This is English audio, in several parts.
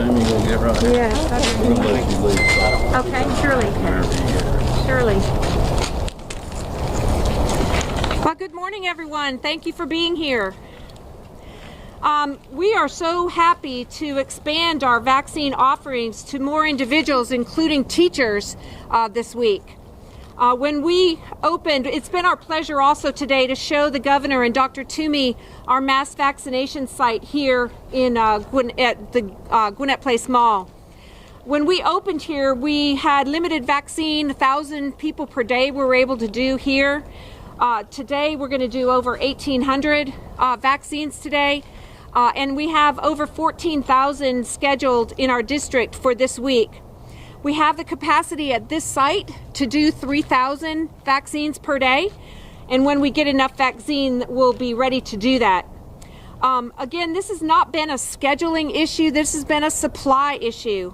Toomey will get right here. Yes. We'll let you leave. Okay, surely. Surely. Well, good morning, everyone. Thank you for being here. We are so happy to expand our vaccine offerings to more individuals, including teachers, this week. When we opened, it's been our pleasure also today to show the governor and Dr. Toomey our mass vaccination site here in at the Gwinnett Place Mall. When we opened here, we had limited vaccine, 1,000 people per day we were able to do here. Today we're going to do over 1,800 vaccines today. And we have over 14,000 scheduled in our district for this week. We have the capacity at this site to do 3,000 vaccines per day. And when we get enough vaccine, we'll be ready to do that. Again, this has not been a scheduling issue. This has been a supply issue.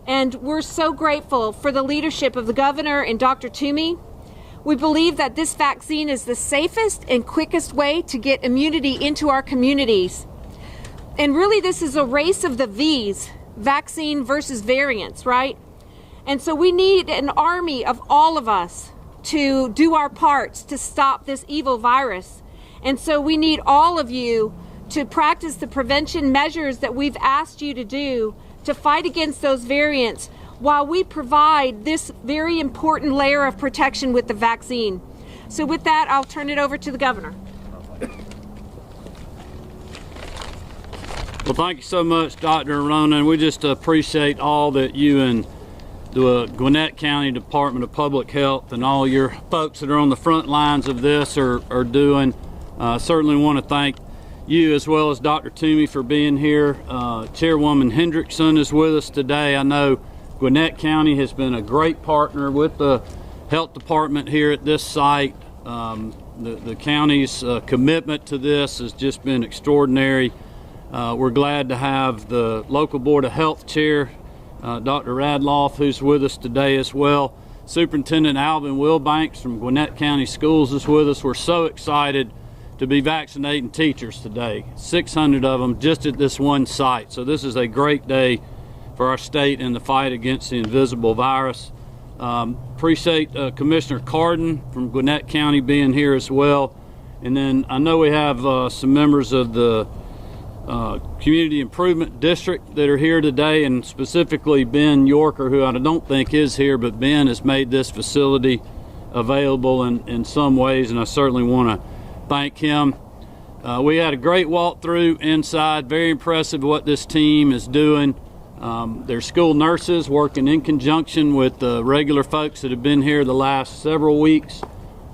And we're so grateful for the leadership of the governor and Dr. Toomey. We believe that this vaccine is the safest and quickest way to get immunity into our communities. And really, this is a race of the V's, vaccine versus variants, right? And so we need an army of all of us to do our parts to stop this evil virus. And so we need all of you to practice the prevention measures that we've asked you to do to fight against those variants while we provide this very important layer of protection with the vaccine. So with that, I'll turn it over to the governor. Well, thank you so much, Dr. Arona, and we just appreciate all that you and the Gwinnett County Department of Public Health and all your folks that are on the front lines of this are doing. Certainly want to thank you as well as Dr. Toomey for being here. Chairwoman Hendrickson is with us today. I know Gwinnett County has been a great partner with the health department here at this site. The county's commitment to this has just been extraordinary. We're glad to have the local Board of Health Chair, Dr. Radloff, who's with us today as well. Superintendent Alvin Wilbanks from Gwinnett County Schools is with us. We're so excited to be vaccinating teachers today, 600 of them just at this one site. So this is a great day for our state in the fight against the invisible virus. Appreciate Commissioner Carden from Gwinnett County being here as well. And then I know we have some members of the Community Improvement District that are here today, and specifically Ben Yorker, who I don't think is here, but Ben has made this facility available in some ways, and I certainly want to thank him. We had a great walkthrough inside, very impressive what this team is doing. They're school nurses working in conjunction with the regular folks that have been here the last several weeks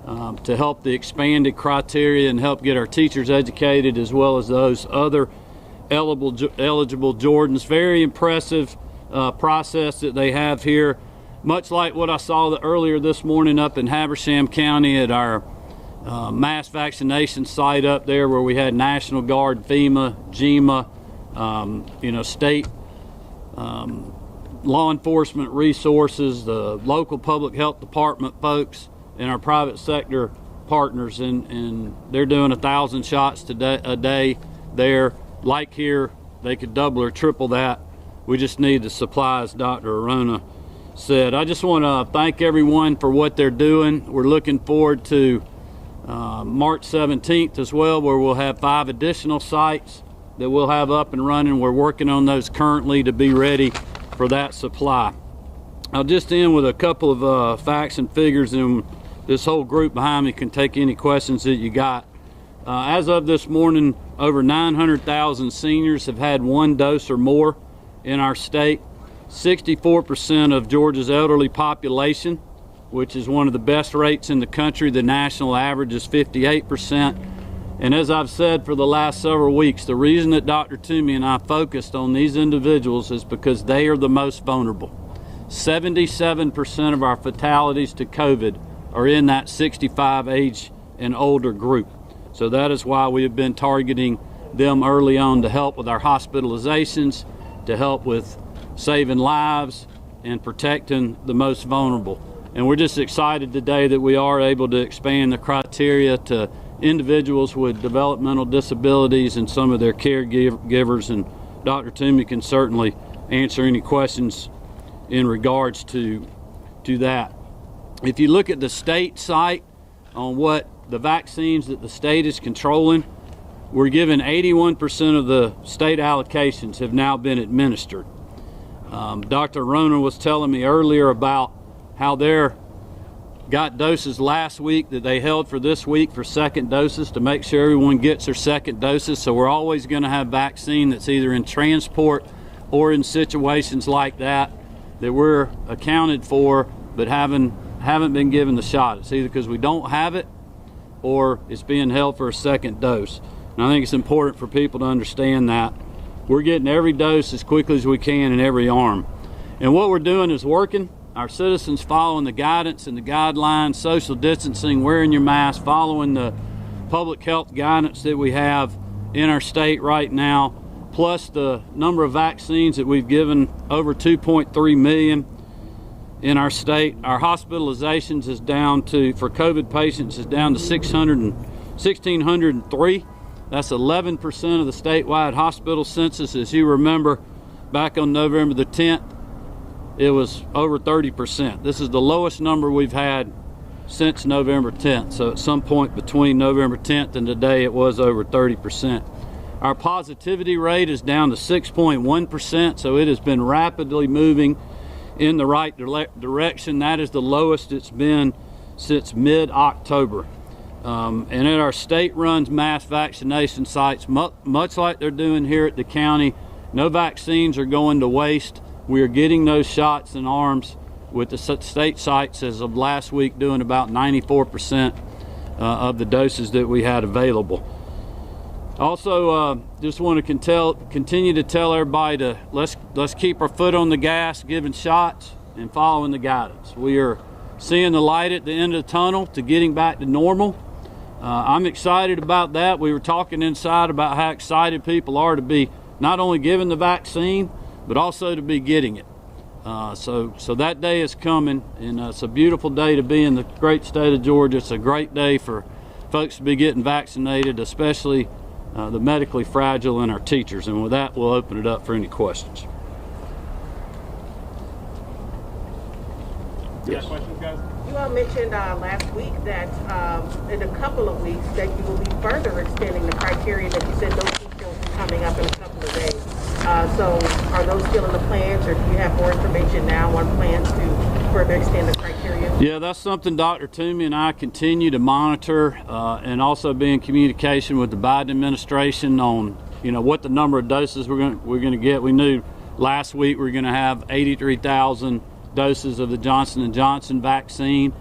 to help the expanded criteria and help get our teachers educated, as well as those other eligible Jordans. Very impressive process that they have here, much like what I saw earlier this morning up in Habersham County at our mass vaccination site up there, where we had National Guard, FEMA, GEMA, state law enforcement resources, the local public health department folks, and our private sector partners, and they're doing 1,000 shots a day there. Like here, they could double or triple that. We just need the supplies, Dr. Arona said. I just want to thank everyone for what they're doing. We're looking forward to March 17th as well, where we'll have 5 additional sites that we'll have up and running. We're working on those currently to be ready for that supply. I'll just end with a couple of facts and figures, and this whole group behind me can take any questions that you got. As of this morning, over 900,000 seniors have had 1 dose or more in our state. 64% of Georgia's elderly population, which is one of the best rates in the country. The national average is 58%. And as I've said for the last several weeks, the reason that Dr. Toomey and I focused on these individuals is because they are the most vulnerable. 77% of our fatalities to COVID are in that 65 age and older group. So that is why we have been targeting them early on to help with our hospitalizations, to help with saving lives and protecting the most vulnerable. And we're just excited today that we are able to expand the criteria to individuals with developmental disabilities and some of their caregivers, and Dr. Toomey can certainly answer any questions in regards to that. If you look at the state site on what the vaccines that the state is controlling, we're given 81% of the state allocations have now been administered. Dr. Rona was telling me earlier about how they're got doses last week that they held for this week for second doses to make sure everyone gets their second doses. So we're always going to have vaccine that's either in transport or in situations like that we're accounted for but haven't been given the shot. It's either because we don't have it or it's being held for a second dose. And I think it's important for people to understand that we're getting every dose as quickly as we can in every arm. And what we're doing is working. Our citizens following the guidance and the guidelines, social distancing, wearing your mask, following the public health guidance that we have in our state right now, plus the number of vaccines that we've given, over 2.3 million in our state. Our hospitalizations is down to, for COVID patients, is down to 1,603. That's 11% of the statewide hospital census. As you remember, back on November the 10th, it was over 30%. This is the lowest number we've had since November 10th. So at some point between November 10th and today, it was over 30%. Our positivity rate is down to 6.1%, so it has been rapidly moving in the right direction. That is the lowest it's been since mid-October. And at our state-run mass vaccination sites, much like they're doing here at the county, no vaccines are going to waste. We are getting those shots in arms with the state sites as of last week, doing about 94% of the doses that we had available. Also, just want to continue to tell everybody to let's keep our foot on the gas, giving shots and following the guidance. We are seeing the light at the end of the tunnel to getting back to normal. I'm excited about that. We were talking inside about how excited people are to be not only given the vaccine, but also to be getting it. So that day is coming, and it's a beautiful day to be in the great state of Georgia. It's a great day for folks to be getting vaccinated, especially the medically fragile and our teachers. And with that, we'll open it up for any questions. Yes. Questions, guys? You all mentioned last week that in a couple of weeks that you will be further extending the criteria that you said those details will be coming up in a couple of days. So are those still in the plans, or do you have more information now on plans to further extend the criteria? Yeah, that's something Dr. Toomey and I continue to monitor and also be in communication with the Biden administration on, what the number of doses we're going to get. We knew last week we were going to have 83,000 doses of the Johnson & Johnson vaccine.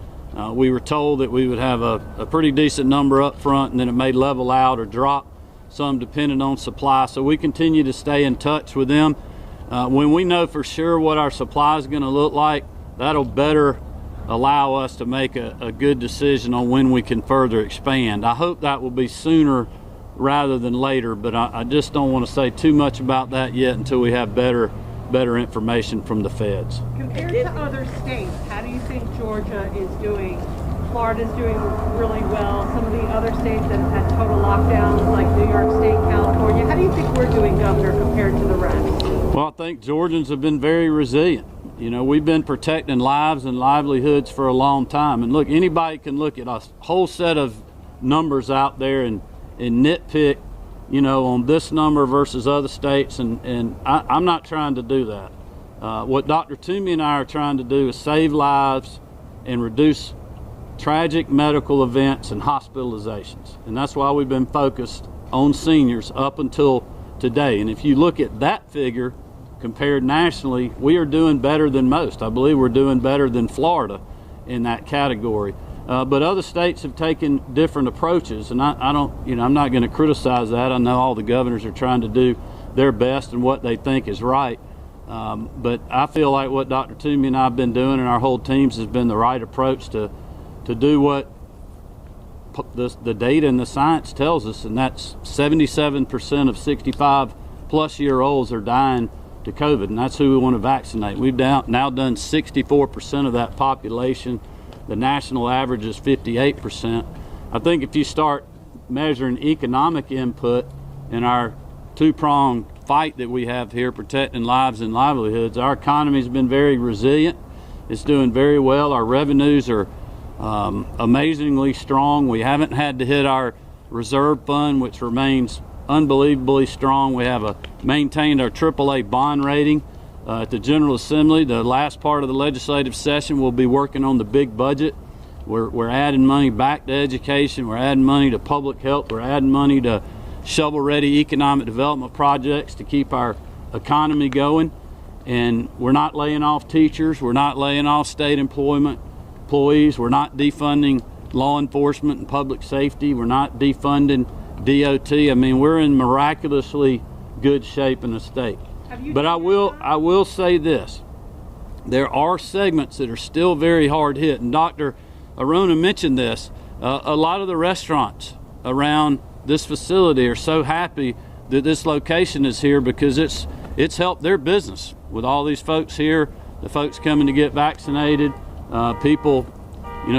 We were told that we would have a pretty decent number up front, and then it may level out or drop some depending on supply. So we continue to stay in touch with them. When we know for sure what our supply is going to look like, that'll better allow us to make a good decision on when we can further expand. I hope that will be sooner rather than later, but I just don't want to say too much about that yet until we have better information from the feds. Compared to other states, how do you think Georgia is doing? Florida's doing really well. Some of the other states that have had total lockdowns, like New York State, California, how do you think we're doing, Governor, compared to the rest? Well, I think Georgians have been very resilient. We've been protecting lives and livelihoods for a long time. And look, anybody can look at a whole set of numbers out there and nitpick, on this number versus other states, and I'm not trying to do that. What Dr. Toomey and I are trying to do is save lives and reduce tragic medical events and hospitalizations. And that's why we've been focused on seniors up until today. And if you look at that figure compared nationally, we are doing better than most. I believe we're doing better than Florida in that category. But other states have taken different approaches, and I'm not going to criticize that. I know all the governors are trying to do their best and what they think is right. But I feel like what Dr. Toomey and I have been doing, and our whole teams, has been the right approach to do what the data and the science tells us, and that's 77% of 65-plus-year-olds are dying to COVID, and that's who we want to vaccinate. We've now done 64% of that population. The national average is 58%. I think if you start measuring economic input in our two-pronged fight that we have here protecting lives and livelihoods. Our economy has been very resilient. It's doing very well. Our revenues are amazingly strong. We haven't had to hit our reserve fund, which remains unbelievably strong. We have maintained our AAA bond rating. At the General Assembly, the last part of the legislative session, we'll be working on the big budget. We're adding money back to education. We're adding money to public health. We're adding money to shovel-ready economic development projects to keep our economy going. And we're not laying off teachers. We're not laying off state employees. We're not defunding law enforcement and public safety. We're not defunding DOT. I mean, we're in miraculously good shape in the state. But I will say this. There are segments that are still very hard hit. And Dr. Arona mentioned this. A lot of the restaurants around this facility are so happy that this location is here because it's helped their business with all these folks here, the folks coming to get vaccinated, people,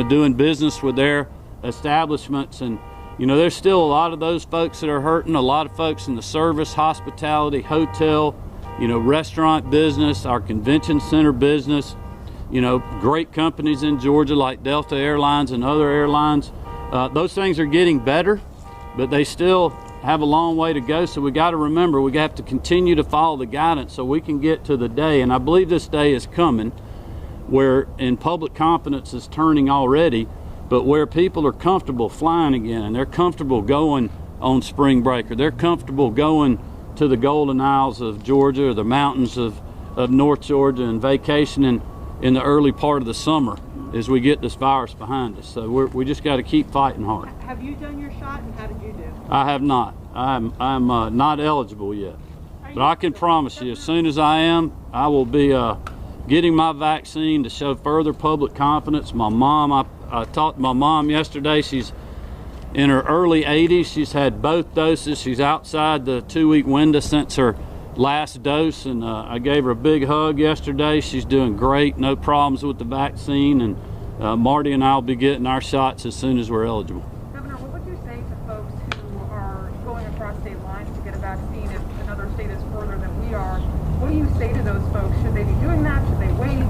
doing business with their establishments. And, there's still a lot of those folks that are hurting, a lot of folks in the service, hospitality, hotel, restaurant business, our convention center business, great companies in Georgia like Delta Airlines and other airlines. Those things are getting better, but they still have a long way to go. So we got to remember, we have to continue to follow the guidance so we can get to the day. And I believe this day is coming where in public confidence is turning already, but where people are comfortable flying again and they're comfortable going on spring break, or they're comfortable going to the Golden Isles of Georgia or the mountains of North Georgia and vacationing in the early part of the summer as we get this virus behind us. So we just got to keep fighting hard. Have you done your shot, and how did you do? I have not. I'm not eligible yet. But I can promise you, as soon as I am, I will be getting my vaccine to show further public confidence. My mom, I talked to my mom yesterday. She's in her early 80s. She's had both doses. She's outside the 2-week window since her last dose, and I gave her a big hug yesterday. She's doing great, no problems with the vaccine, and Marty and I will be getting our shots as soon as we're eligible. Governor, what would you say to folks who are going across state lines to get a vaccine if another state is further than we are? What do you say to those folks? Should they be doing that? Should they wait?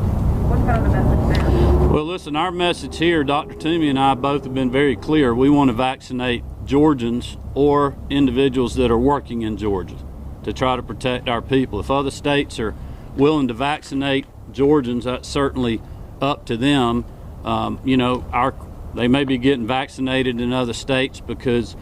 What's kind of the message there? Well, listen, our message here, Dr. Toomey and I both have been very clear. We want to vaccinate Georgians or individuals that are working in Georgia to try to protect our people. If other states are willing to vaccinate Georgians, that's certainly up to them. They may be getting vaccinated in other states because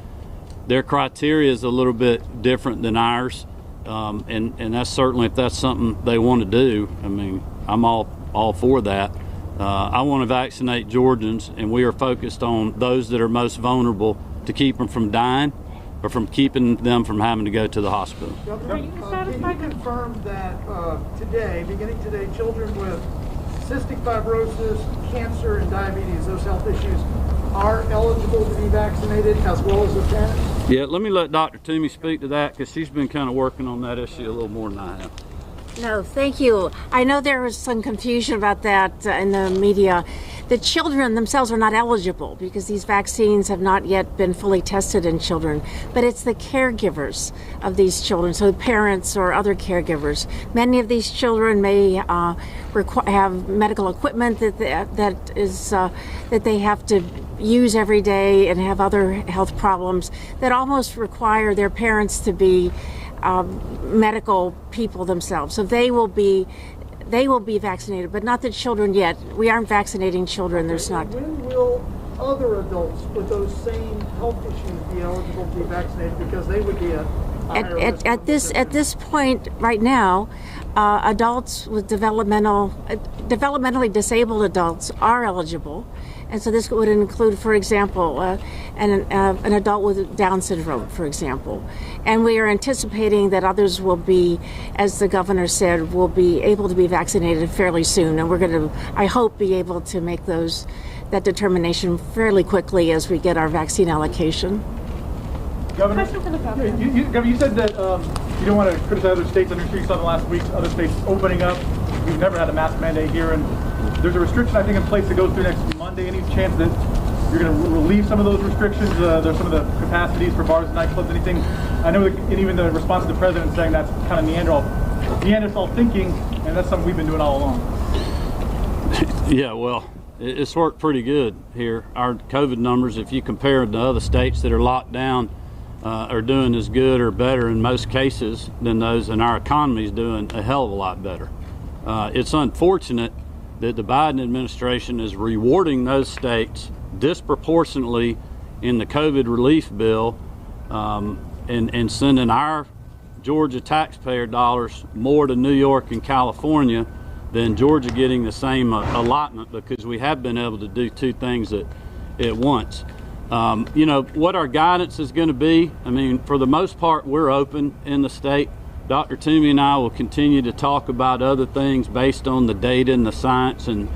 their criteria is a little bit different than ours. And that's certainly, if that's something they want to do, I mean, I'm all for that. I want to vaccinate Georgians, and we are focused on those that are most vulnerable to keep them from dying or from keeping them from having to go to the hospital. Governor, can you confirm that beginning today, children with cystic fibrosis, cancer, and diabetes, those health issues, are eligible to be vaccinated as well as their parents? Yeah, let me let Dr. Toomey speak to that because she's been kind of working on that issue a little more than I have. No, thank you. I know there was some confusion about that in the media. The children themselves are not eligible because these vaccines have not yet been fully tested in children, but it's the caregivers of these children, so parents or other caregivers. Many of these children may have medical equipment that they have to use every day and have other health problems that almost require their parents to be medical people themselves. So they will be vaccinated, but not the children yet. We aren't vaccinating children. There's not. When will other adults with those same health issues be eligible to be vaccinated because they would be at this point right now, adults with developmentally disabled adults are eligible. And so this would include, for example, an adult with Down syndrome, for example. And we are anticipating that others will be, as the governor said, will be able to be vaccinated fairly soon. And we're going to, I hope, be able to make that determination fairly quickly as we get our vaccine allocation. Governor, you said that you don't want to criticize other states. I'm sure you saw in the last week other states opening up. We've never had a mask mandate here, and there's a restriction I think in place that goes through next Monday. Any chance that you're going to relieve some of those restrictions? There's some of the capacities for bars and nightclubs. Anything I know that, and even the response to the president saying that's kind of Neanderthal thinking, and that's something we've been doing all along. Yeah, well, it's worked pretty good here. Our COVID numbers, if you compare it to other states that are locked down, are doing as good or better in most cases than those, and our economy is doing a hell of a lot better. It's unfortunate that the Biden administration is rewarding those states disproportionately in the COVID relief bill, and sending our Georgia taxpayer dollars more to New York and California than Georgia getting the same allotment, because we have been able to do two things at once. You know, what our guidance is going to be, I mean, for the most part, we're open in the state. Dr. Toomey and I will continue to talk about other things based on the data and the science and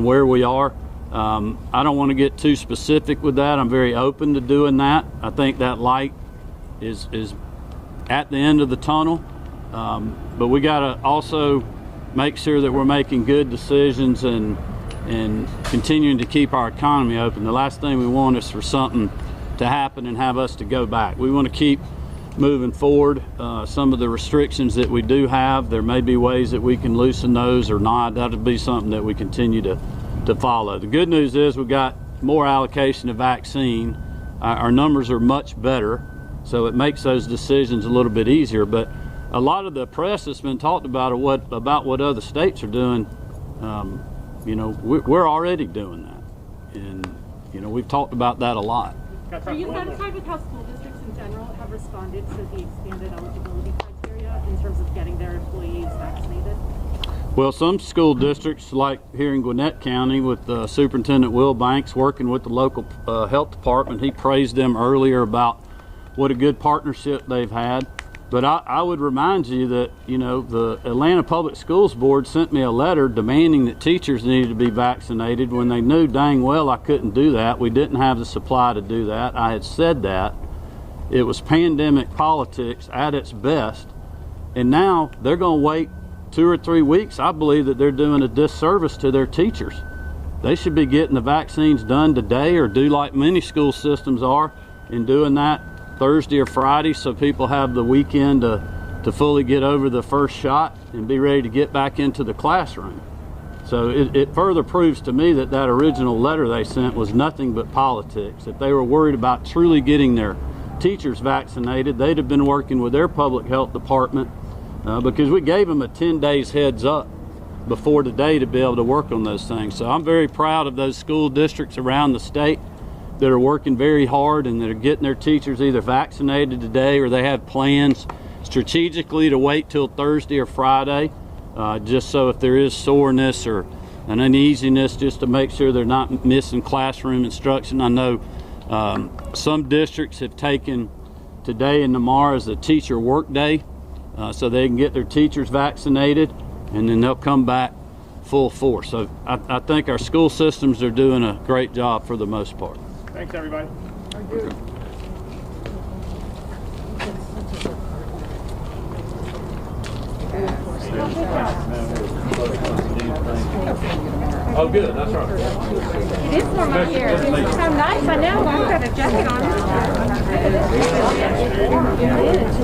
where we are. I don't want to get too specific with that. I'm very open to doing that. I think that light is at the end of the tunnel, but we got to also make sure that we're making good decisions and continuing to keep our economy open. The last thing we want is for something to happen and have us to go back. We want to keep moving forward. Some of the restrictions that we do have, there may be ways that we can loosen those or not. That'll be something that we continue to follow. The good news is we've got more allocation of vaccine. Our numbers are much better, so it makes those decisions a little bit easier. But a lot of the press that's been talked about what other states are doing, you know, we're already doing that, and you know, we've talked about that a lot. Are you satisfied with how school districts in general have responded to the expanded eligibility criteria in terms of getting their employees vaccinated? Well, some school districts, like here in Gwinnett County with Superintendent Will Banks working with the local health department, he praised them earlier about what a good partnership they've had. But I would remind you that, you know, the Atlanta Public Schools Board sent me a letter demanding that teachers needed to be vaccinated when they knew dang well I couldn't do that. We didn't have the supply to do that. I had said that. It was pandemic politics at its best. And now they're going to wait 2 or 3 weeks. I believe that they're doing a disservice to their teachers. They should be getting the vaccines done today, or do like many school systems are, and doing that Thursday or Friday, so people have the weekend to fully get over the first shot and be ready to get back into the classroom. So it further proves to me that that original letter they sent was nothing but politics. If they were worried about truly getting their teachers vaccinated, they'd have been working with their public health department, because we gave them a 10 days heads up before today to be able to work on those things. So I'm very proud of those school districts around the state that are working very hard and that are getting their teachers either vaccinated today, or they have plans strategically to wait till Thursday or Friday, just so if there is soreness or an uneasiness, just to make sure they're not missing classroom instruction. I know some districts have taken today and tomorrow as a teacher work day, so they can get their teachers vaccinated, and then they'll come back full force. So I think our school systems are doing a great job for the most part. Thanks, everybody. Thank you. Oh, good. That's right. It is warm up here. It's so nice. I know. I've got a jacket on.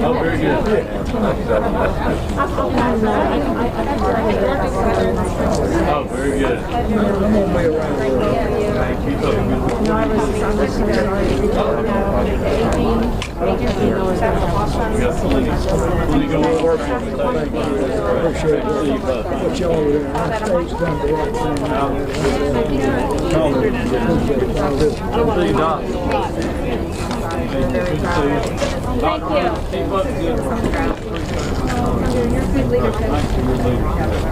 Oh, very good. Oh, very good. I'm gonna be around. Keep up. Plenty going work on it. Appreciate what y'all over there. Our state's done the Thank you. Keep up. You're good leadership.